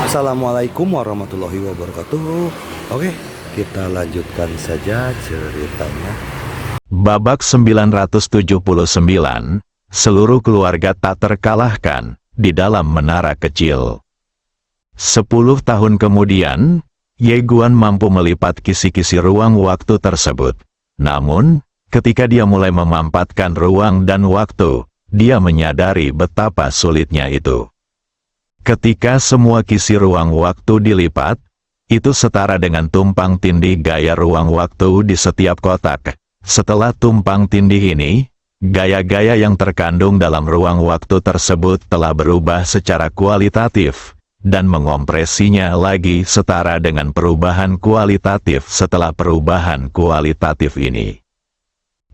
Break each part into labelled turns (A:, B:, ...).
A: Assalamualaikum warahmatullahi wabarakatuh. Oke, kita lanjutkan saja ceritanya.
B: Babak 979, seluruh keluarga tak terkalahkan di dalam menara kecil. 10 tahun kemudian, Ye Guan mampu melipat kisi-kisi ruang waktu tersebut. Namun, ketika dia mulai memampatkan ruang dan waktu, dia menyadari betapa sulitnya itu. Ketika semua kisi ruang waktu dilipat, itu setara dengan tumpang tindih gaya ruang waktu di setiap kotak. Setelah tumpang tindih ini, gaya-gaya yang terkandung dalam ruang waktu tersebut telah berubah secara kualitatif, dan mengompresinya lagi setara dengan perubahan kualitatif setelah perubahan kualitatif ini.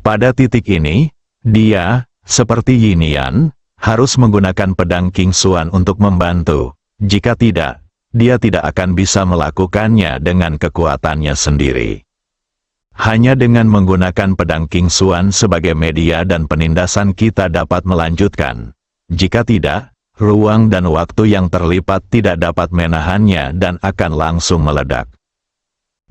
B: Pada titik ini, dia, seperti Yin Yan, harus menggunakan pedang King Xuan untuk membantu. Jika tidak, dia tidak akan bisa melakukannya dengan kekuatannya sendiri. Hanya dengan menggunakan pedang King Xuan sebagai media dan penindasan kita dapat melanjutkan. Jika tidak, ruang dan waktu yang terlipat tidak dapat menahannya dan akan langsung meledak.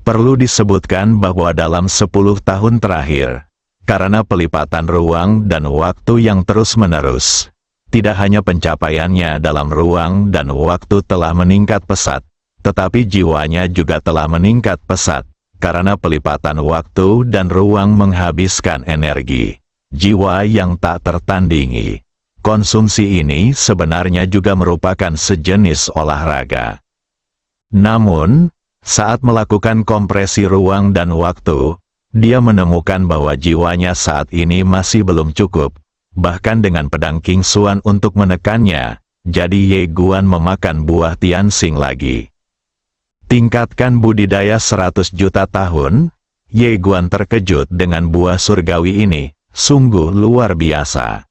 B: Perlu disebutkan bahwa dalam 10 tahun terakhir, karena pelipatan ruang dan waktu yang terus-menerus, tidak hanya pencapaiannya dalam ruang dan waktu telah meningkat pesat, tetapi jiwanya juga telah meningkat pesat, karena pelipatan waktu dan ruang menghabiskan energi, jiwa yang tak tertandingi. Konsumsi ini sebenarnya juga merupakan sejenis olahraga. Namun, saat melakukan kompresi ruang dan waktu, dia menemukan bahwa jiwanya saat ini masih belum cukup. Bahkan dengan pedang King Xuan untuk menekannya, jadi Ye Guan memakan buah Tianxing lagi. Tingkatkan budidaya 100 juta tahun, Ye Guan terkejut dengan buah surgawi ini, sungguh luar biasa.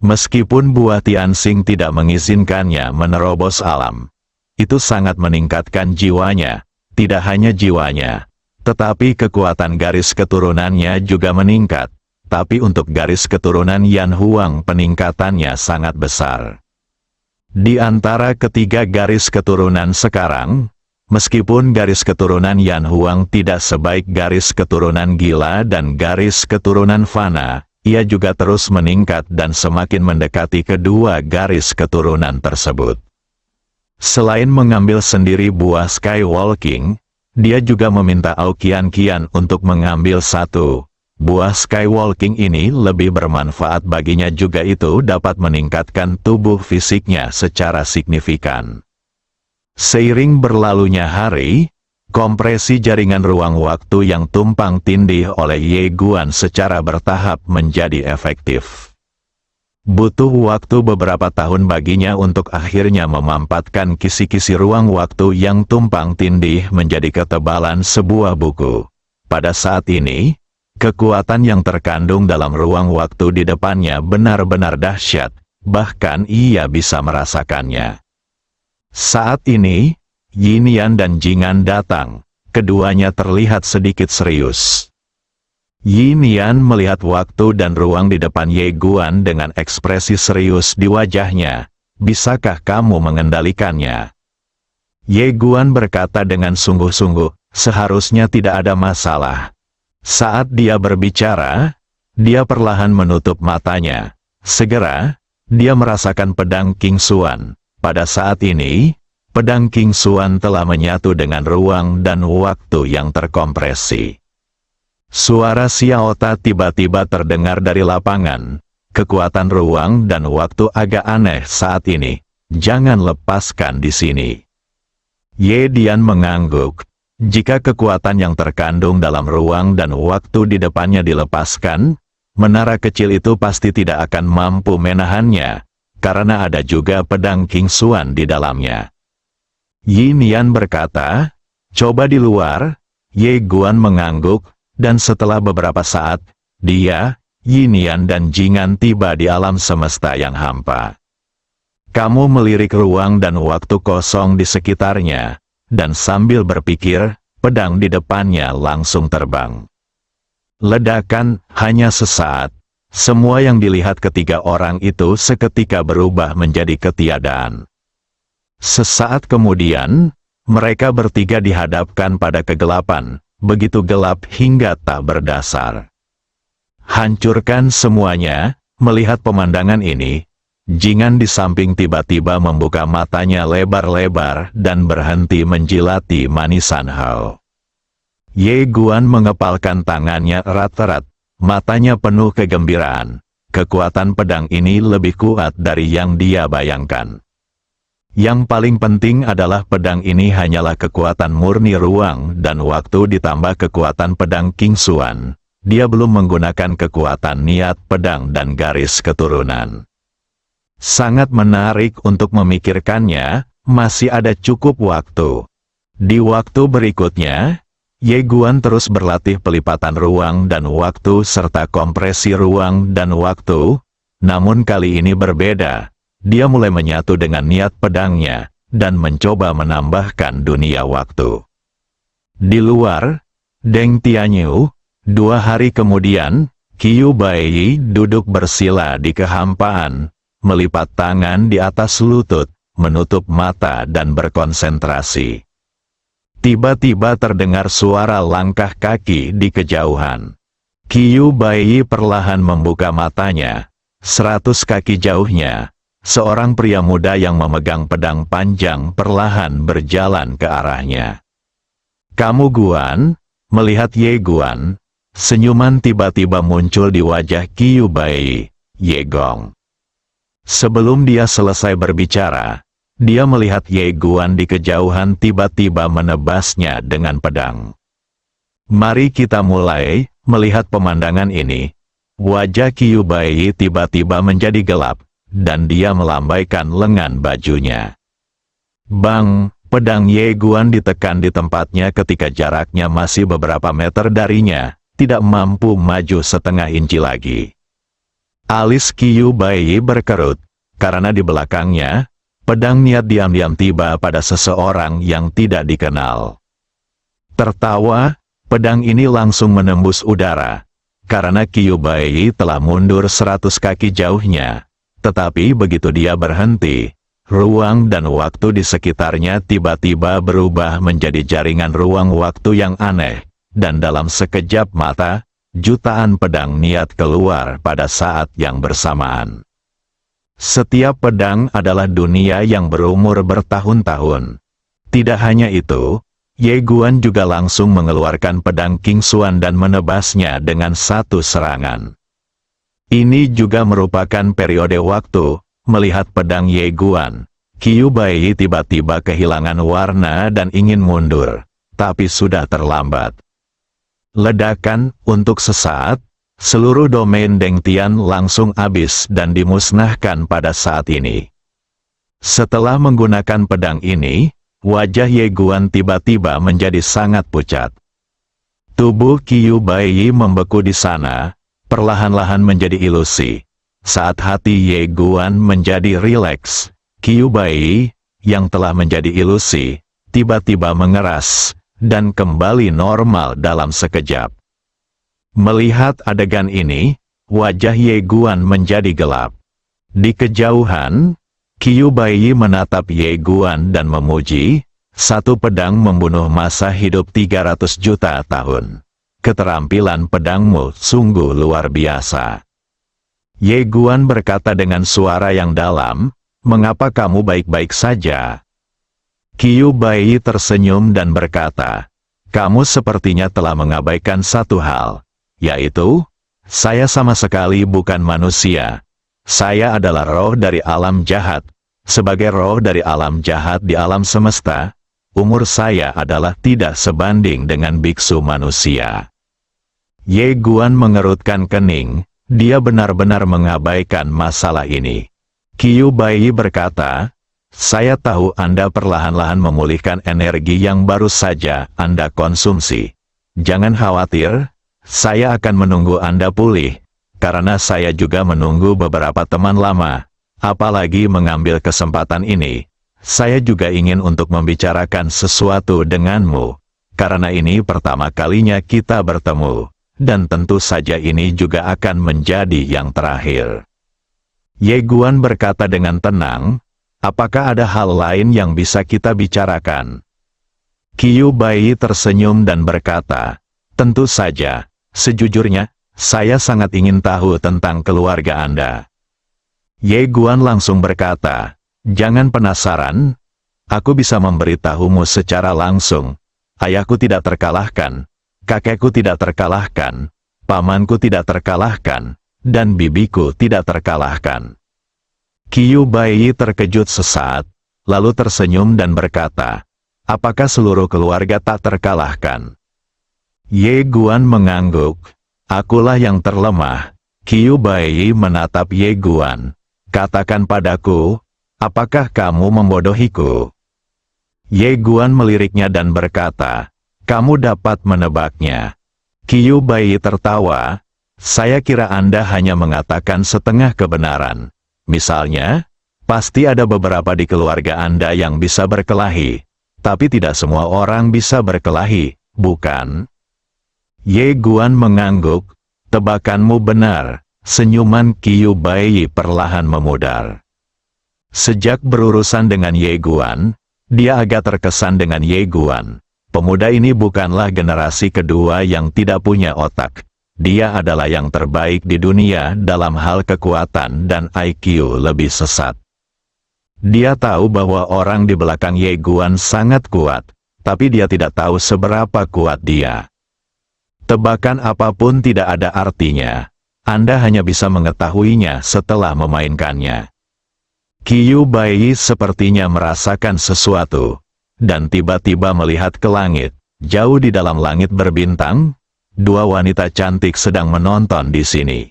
B: Meskipun buah Tianxing tidak mengizinkannya menerobos alam, itu sangat meningkatkan jiwanya, tidak hanya jiwanya, tetapi kekuatan garis keturunannya juga meningkat. Tapi untuk garis keturunan Yan Huang peningkatannya sangat besar. Di antara ketiga garis keturunan sekarang, meskipun garis keturunan Yan Huang tidak sebaik garis keturunan gila dan garis keturunan fana, ia juga terus meningkat dan semakin mendekati kedua garis keturunan tersebut. Selain mengambil sendiri buah Skywalking, dia juga meminta Aoqian untuk mengambil satu. Buah Skywalking ini lebih bermanfaat baginya, juga itu dapat meningkatkan tubuh fisiknya secara signifikan. Seiring berlalunya hari, kompresi jaringan ruang waktu yang tumpang tindih oleh Ye Guan secara bertahap menjadi efektif. Butuh waktu beberapa tahun baginya untuk akhirnya memampatkan kisi-kisi ruang waktu yang tumpang tindih menjadi ketebalan sebuah buku. Pada saat ini, kekuatan yang terkandung dalam ruang waktu di depannya benar-benar dahsyat, bahkan ia bisa merasakannya. Saat ini, Yin Yan dan Jingan datang, keduanya terlihat sedikit serius. Yin Yan melihat waktu dan ruang di depan Ye Guan dengan ekspresi serius di wajahnya. Bisakah kamu mengendalikannya? Ye Guan berkata dengan sungguh-sungguh, seharusnya tidak ada masalah. Saat dia berbicara, dia perlahan menutup matanya. Segera, dia merasakan pedang King Xuan. Pada saat ini, pedang King Xuan telah menyatu dengan ruang dan waktu yang terkompresi. Suara Xiaota tiba-tiba terdengar dari lapangan. Kekuatan ruang dan waktu agak aneh saat ini. Jangan lepaskan di sini. Ye Dian mengangguk. Jika kekuatan yang terkandung dalam ruang dan waktu di depannya dilepaskan, menara kecil itu pasti tidak akan mampu menahannya, karena ada juga pedang King Xuan di dalamnya. Yin Yan berkata, coba di luar. Ye Guan mengangguk, dan setelah beberapa saat, dia, Yin Yan dan Jingan tiba di alam semesta yang hampa. Kamu melirik ruang dan waktu kosong di sekitarnya, dan sambil berpikir, pedang di depannya langsung terbang. Ledakan hanya sesaat. Semua yang dilihat ketiga orang itu seketika berubah menjadi ketiadaan. Sesaat kemudian, mereka bertiga dihadapkan pada kegelapan, begitu gelap hingga tak berdasar. Hancurkan semuanya, melihat pemandangan ini, Jingan di samping tiba-tiba membuka matanya lebar-lebar dan berhenti menjilati manisan Hao. Ye Guan mengepalkan tangannya erat-erat, matanya penuh kegembiraan. Kekuatan pedang ini lebih kuat dari yang dia bayangkan. Yang paling penting adalah pedang ini hanyalah kekuatan murni ruang dan waktu ditambah kekuatan pedang King Xuan. Dia belum menggunakan kekuatan niat pedang dan garis keturunan. Sangat menarik untuk memikirkannya, masih ada cukup waktu. Di waktu berikutnya, Ye Guan terus berlatih pelipatan ruang dan waktu serta kompresi ruang dan waktu, namun kali ini berbeda. Dia mulai menyatu dengan niat pedangnya, dan mencoba menambahkan dunia waktu. Di luar, Deng Tianyu, 2 hari kemudian, Qiu Baiyi duduk bersila di kehampaan, melipat tangan di atas lutut, menutup mata dan berkonsentrasi. Tiba-tiba terdengar suara langkah kaki di kejauhan. Qiu Baiyi perlahan membuka matanya. 100 kaki jauhnya, seorang pria muda yang memegang pedang panjang perlahan berjalan ke arahnya. "Kamu Guan?" Melihat Ye Guan, senyuman tiba-tiba muncul di wajah Qiu Baiyi. "Ye Gong." Sebelum dia selesai berbicara, dia melihat Ye Guan di kejauhan tiba-tiba menebasnya dengan pedang. "Mari kita mulai." Melihat pemandangan ini, wajah Qiu Baiyi tiba-tiba menjadi gelap, dan dia melambaikan lengan bajunya. Bang! Pedang Ye Guan ditekan di tempatnya ketika jaraknya masih beberapa meter darinya, tidak mampu maju setengah inci lagi. Alis Qiu Baiyi berkerut, karena di belakangnya, pedang niat diam-diam tiba pada seseorang yang tidak dikenal. Tertawa, pedang ini langsung menembus udara, karena Qiu Baiyi telah mundur 100 kaki jauhnya. Tetapi begitu dia berhenti, ruang dan waktu di sekitarnya tiba-tiba berubah menjadi jaringan ruang waktu yang aneh, dan dalam sekejap mata, jutaan pedang niat keluar pada saat yang bersamaan. Setiap pedang adalah dunia yang berumur bertahun-tahun. Tidak hanya itu, Ye Guan juga langsung mengeluarkan pedang King Xuan dan menebasnya dengan satu serangan. Ini juga merupakan periode waktu. Melihat pedang Ye Guan, Qiu Baiyi tiba-tiba kehilangan warna dan ingin mundur, tapi sudah terlambat. Ledakan, untuk sesaat, seluruh domain Deng Tian langsung habis dan dimusnahkan pada saat ini. Setelah menggunakan pedang ini, wajah Ye Guan tiba-tiba menjadi sangat pucat. Tubuh Qiu Baiyi membeku di sana, perlahan-lahan menjadi ilusi. Saat hati Ye Guan menjadi rileks, Qiu Baiyi, yang telah menjadi ilusi, tiba-tiba mengeras, dan kembali normal dalam sekejap. Melihat adegan ini, wajah Ye Guan menjadi gelap. Di kejauhan, Qiu Baiyi menatap Ye Guan dan memuji, "Satu pedang membunuh masa hidup 300 juta tahun. Keterampilan pedangmu sungguh luar biasa." Ye Guan berkata dengan suara yang dalam, "Mengapa kamu baik-baik saja?" Qiu Baiyi tersenyum dan berkata, "Kamu sepertinya telah mengabaikan satu hal, yaitu, saya sama sekali bukan manusia. Saya adalah roh dari alam jahat. Sebagai roh dari alam jahat di alam semesta, umur saya adalah tidak sebanding dengan biksu manusia." Ye Guan mengerutkan kening. Dia benar-benar mengabaikan masalah ini. Qiu Baiyi berkata, "Saya tahu Anda perlahan-lahan memulihkan energi yang baru saja Anda konsumsi. Jangan khawatir, saya akan menunggu Anda pulih, karena saya juga menunggu beberapa teman lama. Apalagi mengambil kesempatan ini, saya juga ingin untuk membicarakan sesuatu denganmu, karena ini pertama kalinya kita bertemu. Dan tentu saja ini juga akan menjadi yang terakhir." Ye Guan berkata dengan tenang, Apakah ada hal lain yang bisa kita bicarakan? Qiu Bai tersenyum dan berkata, tentu saja, sejujurnya, saya sangat ingin tahu tentang keluarga Anda. Ye Guan langsung berkata, jangan penasaran, aku bisa memberitahumu secara langsung. Ayahku tidak terkalahkan, kakekku tidak terkalahkan, pamanku tidak terkalahkan, dan bibiku tidak terkalahkan. Qiu Bai terkejut sesaat, lalu tersenyum dan berkata, apakah seluruh keluarga tak terkalahkan? Ye Guan mengangguk, akulah yang terlemah. Qiu Bai menatap Ye Guan, katakan padaku, apakah kamu membodohiku? Ye Guan meliriknya dan berkata, kamu dapat menebaknya. Qiu Bai tertawa, saya kira Anda hanya mengatakan setengah kebenaran. Misalnya, pasti ada beberapa di keluarga Anda yang bisa berkelahi, tapi tidak semua orang bisa berkelahi, bukan? Ye Guan mengangguk, tebakanmu benar. Senyuman Qiu Bai perlahan memudar. Sejak berurusan dengan Ye Guan, dia agak terkesan dengan Ye Guan. Pemuda ini bukanlah generasi kedua yang tidak punya otak. Dia adalah yang terbaik di dunia dalam hal kekuatan dan IQ lebih sesat. Dia tahu bahwa orang di belakang Ye Guan sangat kuat, tapi dia tidak tahu seberapa kuat dia. Tebakan apapun tidak ada artinya. Anda hanya bisa mengetahuinya setelah memainkannya. Qiu Bai sepertinya merasakan sesuatu, dan tiba-tiba melihat ke langit. Jauh di dalam langit berbintang, dua wanita cantik sedang menonton di sini.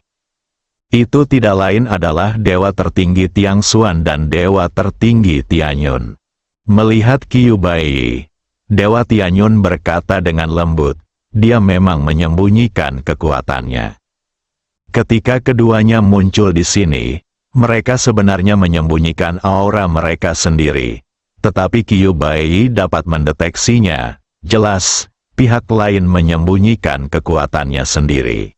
B: Itu tidak lain adalah Dewa Tertinggi Tiang Xuan dan Dewa Tertinggi Tianyun. Melihat Qiu Bai, Dewa Tianyun berkata dengan lembut, dia memang menyembunyikan kekuatannya. Ketika keduanya muncul di sini, mereka sebenarnya menyembunyikan aura mereka sendiri. Tetapi Qiu Bai dapat mendeteksinya. Jelas, pihak lain menyembunyikan kekuatannya sendiri.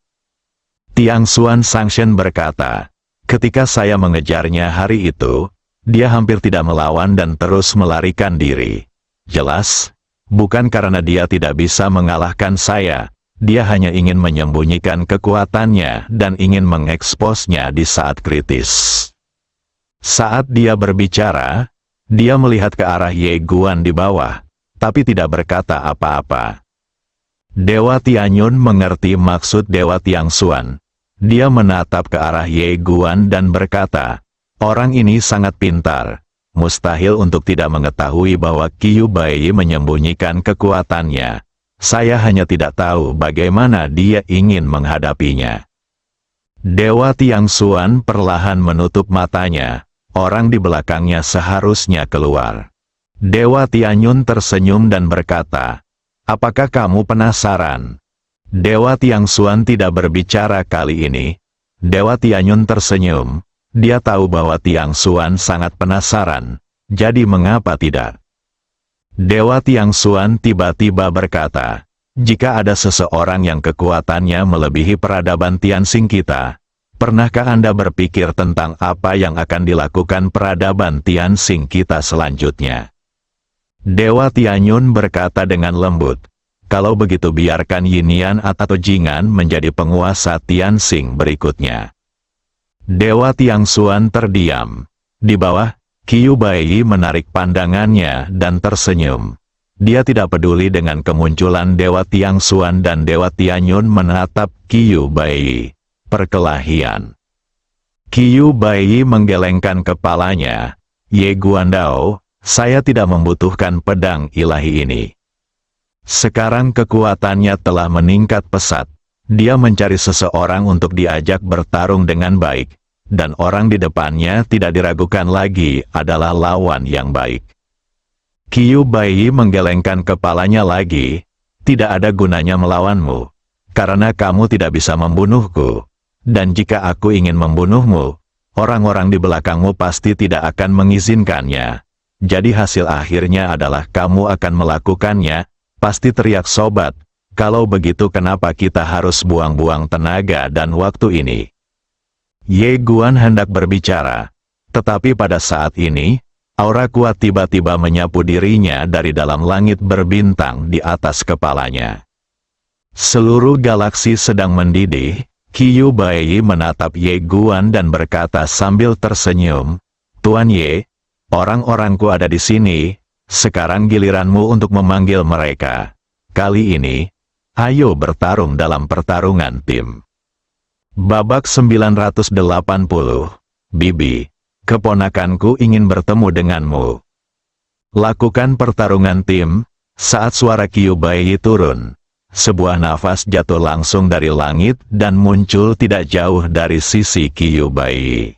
B: Tiang Xuan Sangshen berkata, ketika saya mengejarnya hari itu, dia hampir tidak melawan dan terus melarikan diri. Jelas, bukan karena dia tidak bisa mengalahkan saya, dia hanya ingin menyembunyikan kekuatannya dan ingin mengeksposnya di saat kritis. Saat dia berbicara, dia melihat ke arah Ye Guan di bawah, tapi tidak berkata apa-apa. Dewa Tianyun mengerti maksud Dewa Tiang Xuan. Dia menatap ke arah Ye Guan dan berkata, orang ini sangat pintar. Mustahil untuk tidak mengetahui bahwa Qiu Bai menyembunyikan kekuatannya. Saya hanya tidak tahu bagaimana dia ingin menghadapinya. Dewa Tiang Xuan perlahan menutup matanya. Orang di belakangnya seharusnya keluar. Dewa Tianyun tersenyum dan berkata, apakah kamu penasaran? Dewa Tiang Xuan tidak berbicara kali ini. Dewa Tianyun tersenyum. Dia tahu bahwa Tiang Xuan sangat penasaran. Jadi mengapa tidak? Dewa Tiang Xuan tiba-tiba berkata, jika ada seseorang yang kekuatannya melebihi peradaban Tianxing kita, pernahkah Anda berpikir tentang apa yang akan dilakukan peradaban Tianxing kita selanjutnya? Dewa Tianyun berkata dengan lembut, kalau begitu biarkan Yinian atau Jingan menjadi penguasa Tianxing berikutnya. Dewa Tiang Xuan terdiam. Di bawah, Qiu Bai menarik pandangannya dan tersenyum. Dia tidak peduli dengan kemunculan Dewa Tiang Xuan dan Dewa Tianyun menatap Qiu Bai. Perkelahian. Qiu Bai menggelengkan kepalanya. Ye Guandao, saya tidak membutuhkan pedang ilahi ini. Sekarang kekuatannya telah meningkat pesat. Dia mencari seseorang untuk diajak bertarung dengan baik, dan orang di depannya tidak diragukan lagi adalah lawan yang baik. Qiu Bai menggelengkan kepalanya lagi, tidak ada gunanya melawanmu, karena kamu tidak bisa membunuhku, dan jika aku ingin membunuhmu, orang-orang di belakangmu pasti tidak akan mengizinkannya. Jadi hasil akhirnya adalah kamu akan melakukannya, pasti teriak sobat. Kalau begitu kenapa kita harus buang-buang tenaga dan waktu ini? Ye Guan hendak berbicara. Tetapi pada saat ini, Aura kuat tiba-tiba menyapu dirinya dari dalam langit berbintang di atas kepalanya. Seluruh galaksi sedang mendidih. Qiu Baiyi menatap Ye Guan dan berkata sambil tersenyum, "Tuan Ye, orang-orangku ada di sini, sekarang giliranmu untuk memanggil mereka. Kali ini, ayo bertarung dalam pertarungan tim." Babak 980, Bibi, keponakanku ingin bertemu denganmu. Lakukan pertarungan tim. Saat suara Qiu Baiyi turun, sebuah nafas jatuh langsung dari langit dan muncul tidak jauh dari sisi Qiu Baiyi.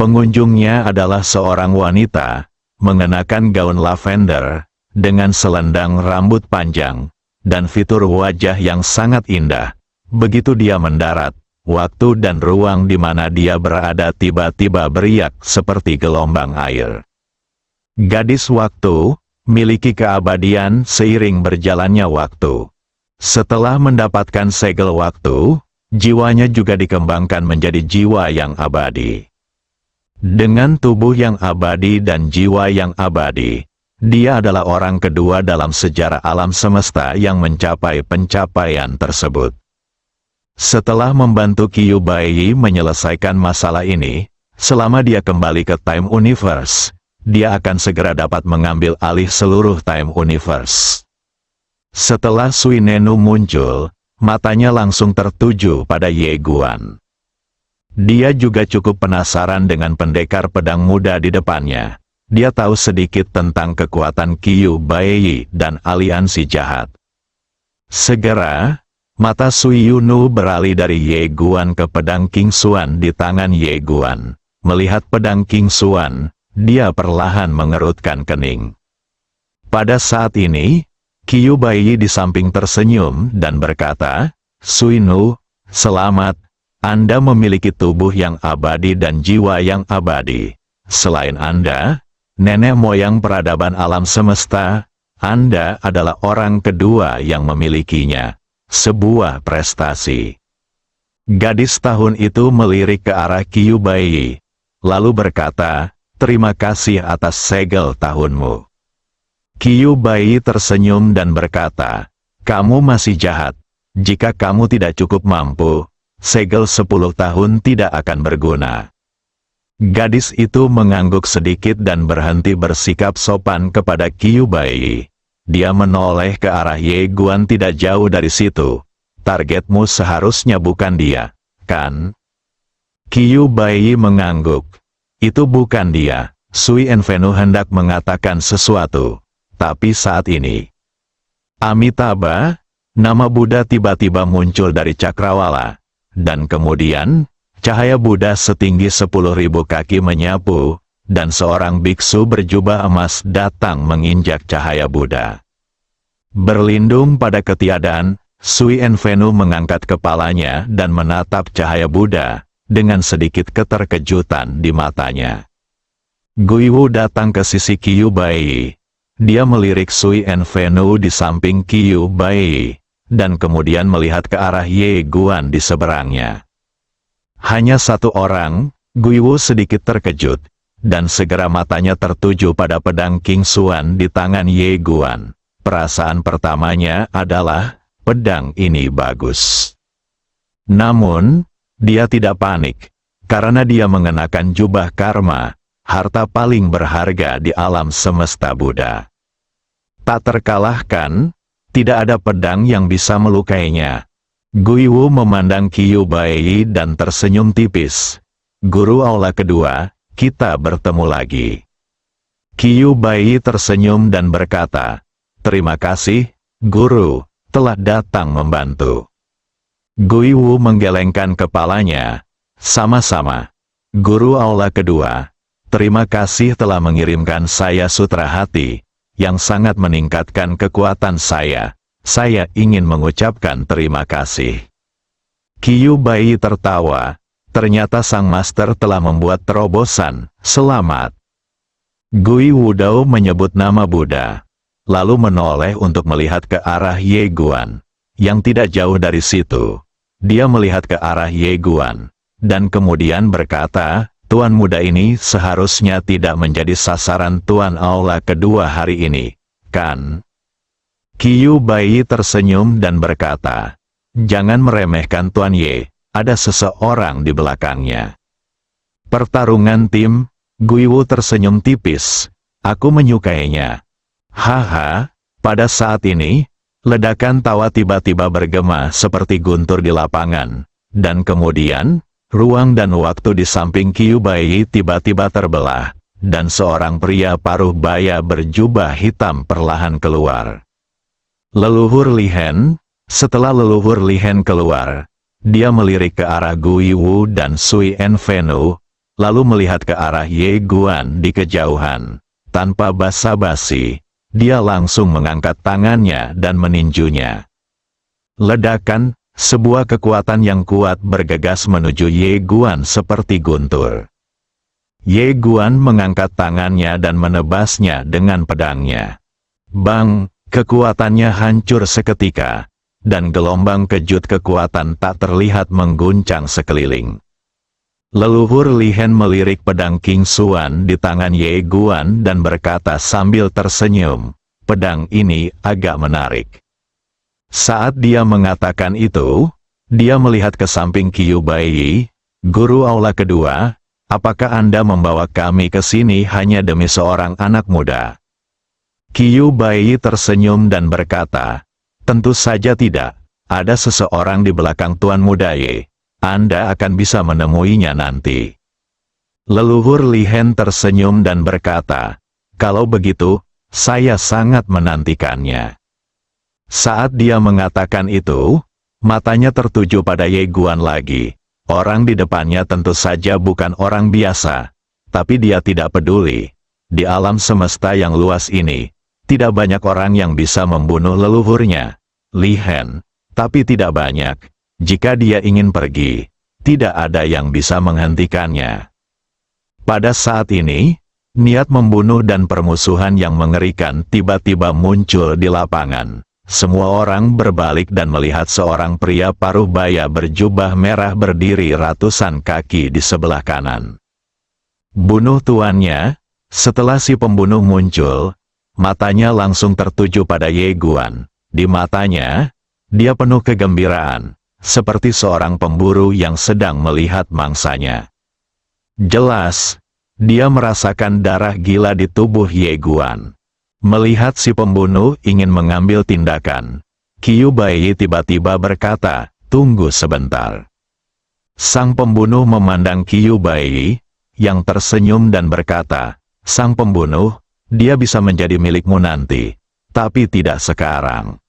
B: Pengunjungnya adalah seorang wanita, mengenakan gaun lavender, dengan selendang rambut panjang, dan fitur wajah yang sangat indah. Begitu dia mendarat, waktu dan ruang di mana dia berada tiba-tiba beriak seperti gelombang air. Gadis waktu, miliki keabadian seiring berjalannya waktu. Setelah mendapatkan segel waktu, jiwanya juga dikembangkan menjadi jiwa yang abadi. Dengan tubuh yang abadi dan jiwa yang abadi, dia adalah orang kedua dalam sejarah alam semesta yang mencapai pencapaian tersebut. Setelah membantu Qiu Baiyi menyelesaikan masalah ini, selama dia kembali ke Time Universe, dia akan segera dapat mengambil alih seluruh Time Universe. Setelah Sui Nenu muncul, matanya langsung tertuju pada Ye Guan. Dia juga cukup penasaran dengan pendekar pedang muda di depannya. Dia tahu sedikit tentang kekuatan Qiu Baiyi dan aliansi jahat. Segera, mata Sui Yunu beralih dari Ye Guan ke pedang King Xuan di tangan Ye Guan. Melihat pedang King Xuan, dia perlahan mengerutkan kening. Pada saat ini, Qiu Baiyi di samping tersenyum dan berkata, "Sui Nu, selamat. Anda memiliki tubuh yang abadi dan jiwa yang abadi. Selain Anda, nenek moyang peradaban alam semesta, Anda adalah orang kedua yang memilikinya. Sebuah prestasi." Gadis tahun itu melirik ke arah Qiu Baiyi, lalu berkata, "Terima kasih atas segel tahunmu." Qiu Baiyi tersenyum dan berkata, "Kamu masih jahat. Jika kamu tidak cukup mampu, segel 10 tahun tidak akan berguna." Gadis itu mengangguk sedikit dan berhenti bersikap sopan kepada Qiu Baiyi. Dia menoleh ke arah Ye Guan tidak jauh dari situ. "Targetmu seharusnya bukan dia, kan?" Qiu Baiyi mengangguk. "Itu bukan dia." Sui Envenu hendak mengatakan sesuatu. Tapi saat ini, Amitabha, nama Buddha tiba-tiba muncul dari cakrawala. Dan kemudian, cahaya Buddha setinggi 10.000 kaki menyapu, dan seorang biksu berjubah emas datang menginjak cahaya Buddha. Berlindung pada ketiadaan, Sui Envenu mengangkat kepalanya dan menatap cahaya Buddha, dengan sedikit keterkejutan di matanya. Guiwu datang ke sisi Qiu Baiyi. Dia melirik Sui Envenu di samping Qiu Baiyi, dan kemudian melihat ke arah Ye Guan di seberangnya. Hanya satu orang, Guiwu sedikit terkejut, dan segera matanya tertuju pada pedang King Xuan di tangan Ye Guan. Perasaan pertamanya adalah, pedang ini bagus. Namun, dia tidak panik, karena dia mengenakan jubah karma, harta paling berharga di alam semesta Buddha. Tak terkalahkan, tidak ada pedang yang bisa melukainya. Guiwu memandang Qiu Baiyi dan tersenyum tipis. "Guru aula kedua, kita bertemu lagi." Qiu Baiyi tersenyum dan berkata, "Terima kasih, Guru, telah datang membantu." Guiwu menggelengkan kepalanya. "Sama-sama. Guru aula kedua, terima kasih telah mengirimkan saya sutra hati, yang sangat meningkatkan kekuatan saya. Saya ingin mengucapkan terima kasih." Qiu Baiyi tertawa. Ternyata sang master telah membuat terobosan. "Selamat." Guiwu Dao menyebut nama Buddha, lalu menoleh untuk melihat ke arah Ye Guan, yang tidak jauh dari situ. Dia melihat ke arah Ye Guan, dan kemudian berkata, tuan muda ini seharusnya tidak menjadi sasaran tuan aula kedua hari ini, kan? Qiu Baiyi tersenyum dan berkata, "Jangan meremehkan Tuan Ye, ada seseorang di belakangnya." Pertarungan tim, Guiwu tersenyum tipis. "Aku menyukainya." Haha, pada saat ini, ledakan tawa tiba-tiba bergema seperti guntur di lapangan, dan kemudian, ruang dan waktu di samping Qiu Baiyi tiba-tiba terbelah, dan seorang pria paruh baya berjubah hitam perlahan keluar. Leluhur Li Hen. Setelah leluhur Li Hen keluar, dia melirik ke arah Guiwu dan Sui Envenu, lalu melihat ke arah Ye Guan di kejauhan. Tanpa basa-basi, dia langsung mengangkat tangannya dan meninjunya. Ledakan, sebuah kekuatan yang kuat bergegas menuju Ye Guan seperti guntur. Ye Guan mengangkat tangannya dan menebasnya dengan pedangnya. Bang, kekuatannya hancur seketika, dan gelombang kejut kekuatan tak terlihat mengguncang sekeliling. Leluhur Li Hen melirik pedang King Xuan di tangan Ye Guan dan berkata sambil tersenyum, "Pedang ini agak menarik." Saat dia mengatakan itu, dia melihat ke samping Qiu Baiyi, "Guru aula kedua, apakah Anda membawa kami ke sini hanya demi seorang anak muda?" Qiu Baiyi tersenyum dan berkata, "Tentu saja tidak, ada seseorang di belakang Tuan Muda Ye. Anda akan bisa menemuinya nanti." Leluhur Li Hen tersenyum dan berkata, "Kalau begitu, saya sangat menantikannya." Saat dia mengatakan itu, matanya tertuju pada Ye Guan lagi. Orang di depannya tentu saja bukan orang biasa, tapi dia tidak peduli. Di alam semesta yang luas ini, tidak banyak orang yang bisa membunuh leluhurnya, Li Hen, tapi tidak banyak. Jika dia ingin pergi, tidak ada yang bisa menghentikannya. Pada saat ini, niat membunuh dan permusuhan yang mengerikan tiba-tiba muncul di lapangan. Semua orang berbalik dan melihat seorang pria paruh baya berjubah merah berdiri ratusan kaki di sebelah kanan. Bunuh tuannya. Setelah si pembunuh muncul, matanya langsung tertuju pada Ye Guan. Di matanya, dia penuh kegembiraan, seperti seorang pemburu yang sedang melihat mangsanya. Jelas, dia merasakan darah gila di tubuh Ye Guan. Melihat si pembunuh ingin mengambil tindakan, Qiu Baiyi tiba-tiba berkata, "Tunggu sebentar." Sang pembunuh memandang Qiu Baiyi, yang tersenyum dan berkata, "Sang pembunuh, dia bisa menjadi milikmu nanti, tapi tidak sekarang."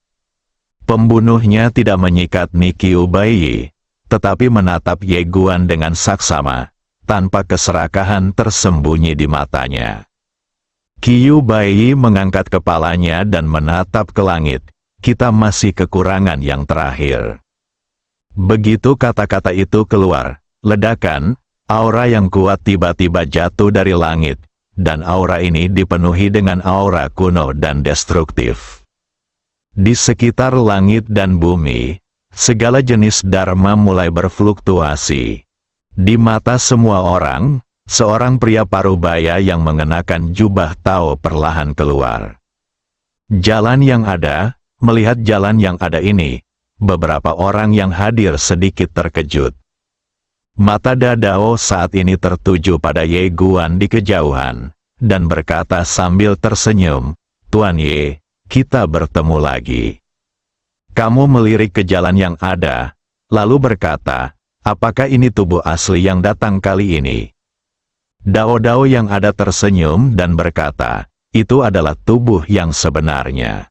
B: Pembunuhnya tidak menyikat Qiu Baiyi, tetapi menatap Ye Guan dengan saksama, tanpa keserakahan tersembunyi di matanya. Qiu Baiyi mengangkat kepalanya dan menatap ke langit. "Kita masih kekurangan yang terakhir." Begitu kata-kata itu keluar, ledakan, aura yang kuat tiba-tiba jatuh dari langit, dan aura ini dipenuhi dengan aura kuno dan destruktif. Di sekitar langit dan bumi, segala jenis dharma mulai berfluktuasi. Di mata semua orang, seorang pria paruh baya yang mengenakan jubah Tao perlahan keluar. Jalan yang ada, melihat jalan yang ada ini, beberapa orang yang hadir sedikit terkejut. Mata Dadao saat ini tertuju pada Ye Guan di kejauhan, dan berkata sambil tersenyum, "Tuan Ye, kita bertemu lagi." Kamu melirik ke jalan yang ada, lalu berkata, "Apakah ini tubuh asli yang datang kali ini?" Dao-dao yang ada tersenyum dan berkata, "Itu adalah tubuh yang sebenarnya."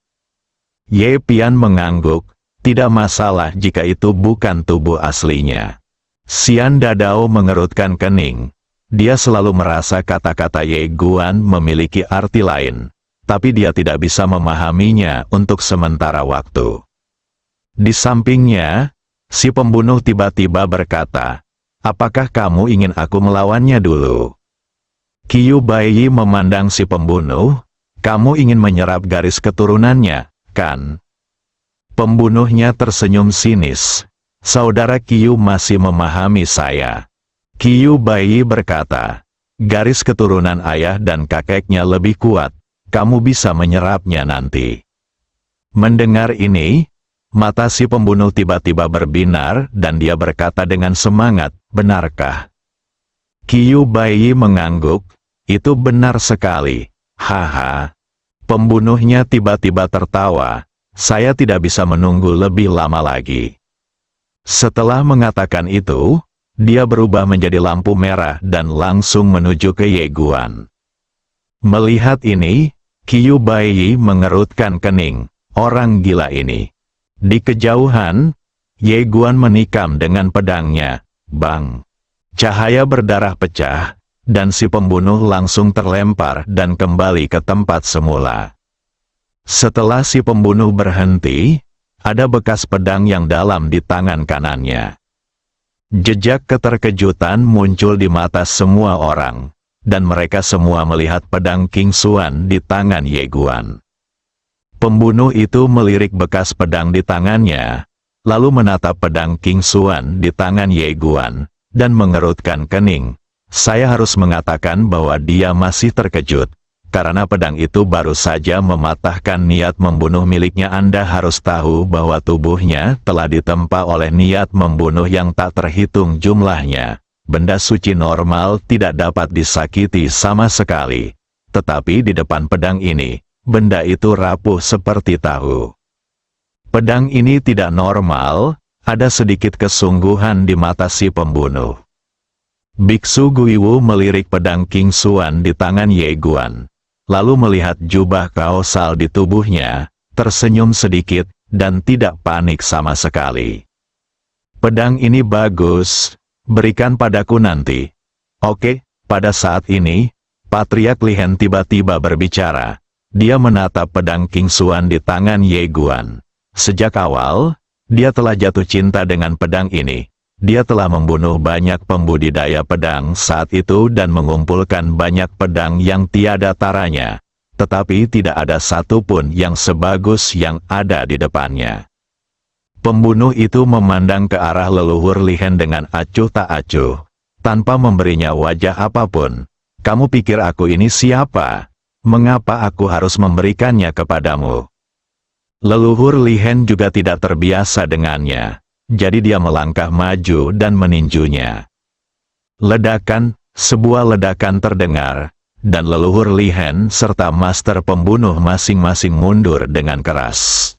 B: Ye Pian mengangguk, "Tidak masalah jika itu bukan tubuh aslinya." Xian Dadao mengerutkan kening. Dia selalu merasa kata-kata Ye Guan memiliki arti lain, tapi dia tidak bisa memahaminya untuk sementara waktu. Di sampingnya, si pembunuh tiba-tiba berkata, "Apakah kamu ingin aku melawannya dulu?" Qiu Baiyi memandang si pembunuh, "Kamu ingin menyerap garis keturunannya, kan?" Pembunuhnya tersenyum sinis. "Saudara Qiu masih memahami saya. Qiu Baiyi berkata, garis keturunan ayah dan kakeknya lebih kuat, kamu bisa menyerapnya nanti. Mendengar ini, mata si pembunuh tiba-tiba berbinar dan dia berkata dengan semangat, benarkah? Qiu Baiyi mengangguk, itu benar sekali, haha. Pembunuhnya tiba-tiba tertawa, saya tidak bisa menunggu lebih lama lagi. Setelah mengatakan itu, dia berubah menjadi lampu merah dan langsung menuju ke Ye Guan. Melihat ini, Qiu Baiyi mengerutkan kening, orang gila ini. Di kejauhan, Ye Guan menikam dengan pedangnya, bang. Cahaya berdarah pecah, dan si pembunuh langsung terlempar dan kembali ke tempat semula. Setelah si pembunuh berhenti, ada bekas pedang yang dalam di tangan kanannya. Jejak keterkejutan muncul di mata semua orang, dan mereka semua melihat pedang King Xuan di tangan Ye Guan. Pembunuh itu melirik bekas pedang di tangannya, lalu menatap pedang King Xuan di tangan Ye Guan, dan mengerutkan kening. Saya harus mengatakan bahwa dia masih terkejut, karena pedang itu baru saja mematahkan niat membunuh miliknya. Anda harus tahu bahwa tubuhnya telah ditempa oleh niat membunuh yang tak terhitung jumlahnya. Benda suci normal tidak dapat disakiti sama sekali. Tetapi di depan pedang ini, benda itu rapuh seperti tahu. Pedang ini tidak normal, ada sedikit kesungguhan di mata si pembunuh. Biksu Guiwu melirik pedang King Xuan di tangan Ye Guan, lalu melihat jubah kaosal di tubuhnya, tersenyum sedikit, dan tidak panik sama sekali. Pedang ini bagus, berikan padaku nanti. Oke, pada saat ini, Patriark Li Hen tiba-tiba berbicara. Dia menatap pedang King Xuan di tangan Ye Guan. Sejak awal, dia telah jatuh cinta dengan pedang ini. Dia telah membunuh banyak pembudidaya pedang saat itu dan mengumpulkan banyak pedang yang tiada taranya. Tetapi tidak ada satupun yang sebagus yang ada di depannya. Pembunuh itu memandang ke arah leluhur Li Hen dengan acuh tak acuh, tanpa memberinya wajah apapun. Kamu pikir aku ini siapa? Mengapa aku harus memberikannya kepadamu? Leluhur Li Hen juga tidak terbiasa dengannya. Jadi dia melangkah maju dan meninjunya. Ledakan, sebuah ledakan terdengar, dan leluhur Li Hen serta master pembunuh masing-masing mundur dengan keras.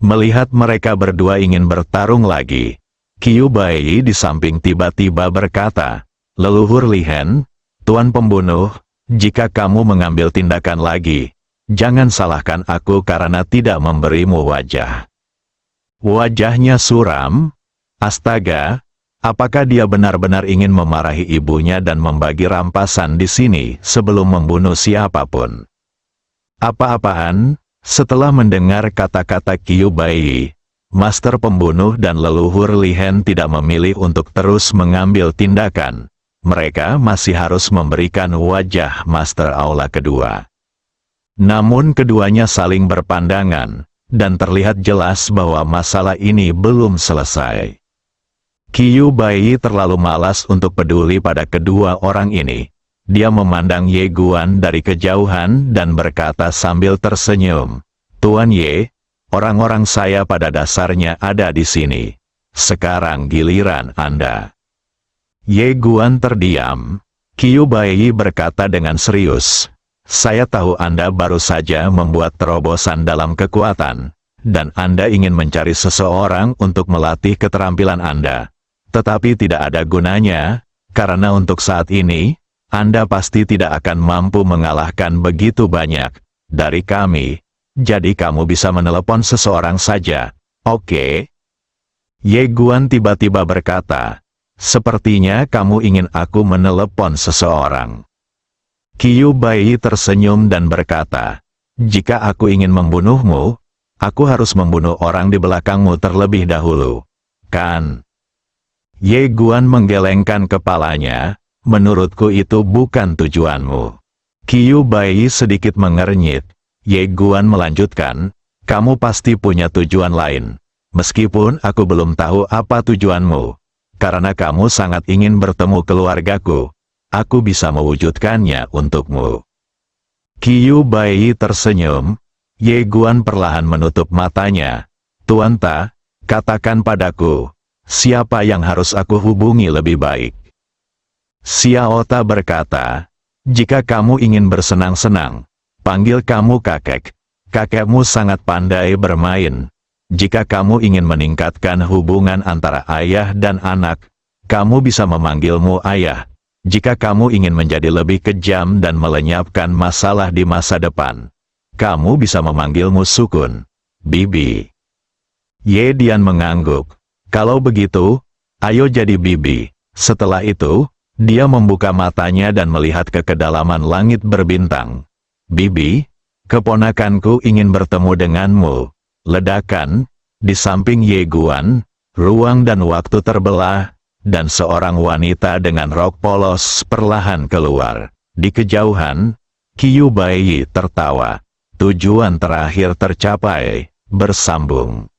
B: Melihat mereka berdua ingin bertarung lagi, Qiu Baiyi di samping tiba-tiba berkata, leluhur Li Hen, tuan pembunuh, jika kamu mengambil tindakan lagi, jangan salahkan aku karena tidak memberimu wajah. Wajahnya suram. Astaga, apakah dia benar-benar ingin memarahi ibunya dan membagi rampasan di sini sebelum membunuh siapapun? Apa-apaan? Setelah mendengar kata-kata Qiu Baiyi, master pembunuh dan leluhur Li Hen tidak memilih untuk terus mengambil tindakan. Mereka masih harus memberikan wajah master aula kedua. Namun keduanya saling berpandangan, dan terlihat jelas bahwa masalah ini belum selesai. Qiu Baiyi terlalu malas untuk peduli pada kedua orang ini. Dia memandang Ye Guan dari kejauhan dan berkata sambil tersenyum, Tuan Ye, orang-orang saya pada dasarnya ada di sini. Sekarang giliran Anda. Ye Guan terdiam. Qiu Baiyi berkata dengan serius, saya tahu Anda baru saja membuat terobosan dalam kekuatan, dan Anda ingin mencari seseorang untuk melatih keterampilan Anda. Tetapi tidak ada gunanya, karena untuk saat ini, Anda pasti tidak akan mampu mengalahkan begitu banyak dari kami. Jadi kamu bisa menelepon seseorang saja, oke? Ye Guan tiba-tiba berkata, sepertinya kamu ingin aku menelepon seseorang. Qiu Baiyi tersenyum dan berkata, jika aku ingin membunuhmu, aku harus membunuh orang di belakangmu terlebih dahulu, kan? Ye Guan menggelengkan kepalanya, menurutku itu bukan tujuanmu. Qiu Baiyi sedikit mengernyit. Ye Guan melanjutkan, kamu pasti punya tujuan lain. Meskipun aku belum tahu apa tujuanmu, karena kamu sangat ingin bertemu keluargaku, aku bisa mewujudkannya untukmu. Qiu Bai tersenyum. Ye Guan perlahan menutup matanya. Tuan Ta, katakan padaku, siapa yang harus aku hubungi lebih baik? Xiao Ta berkata, jika kamu ingin bersenang-senang, panggil kamu kakek. Kakekmu sangat pandai bermain. Jika kamu ingin meningkatkan hubungan antara ayah dan anak, kamu bisa memanggilmu ayah. Jika kamu ingin menjadi lebih kejam dan melenyapkan masalah di masa depan, kamu bisa memanggilmu Sukun, Bibi. Ye Dian mengangguk. Kalau begitu, ayo jadi Bibi. Setelah itu, dia membuka matanya dan melihat ke kedalaman langit berbintang. Bibi, keponakanku ingin bertemu denganmu. Ledakan, di samping Ye Guan, ruang dan waktu terbelah, dan seorang wanita dengan rok polos perlahan keluar. Di kejauhan, Qiu Bai tertawa. Tujuan terakhir tercapai, bersambung.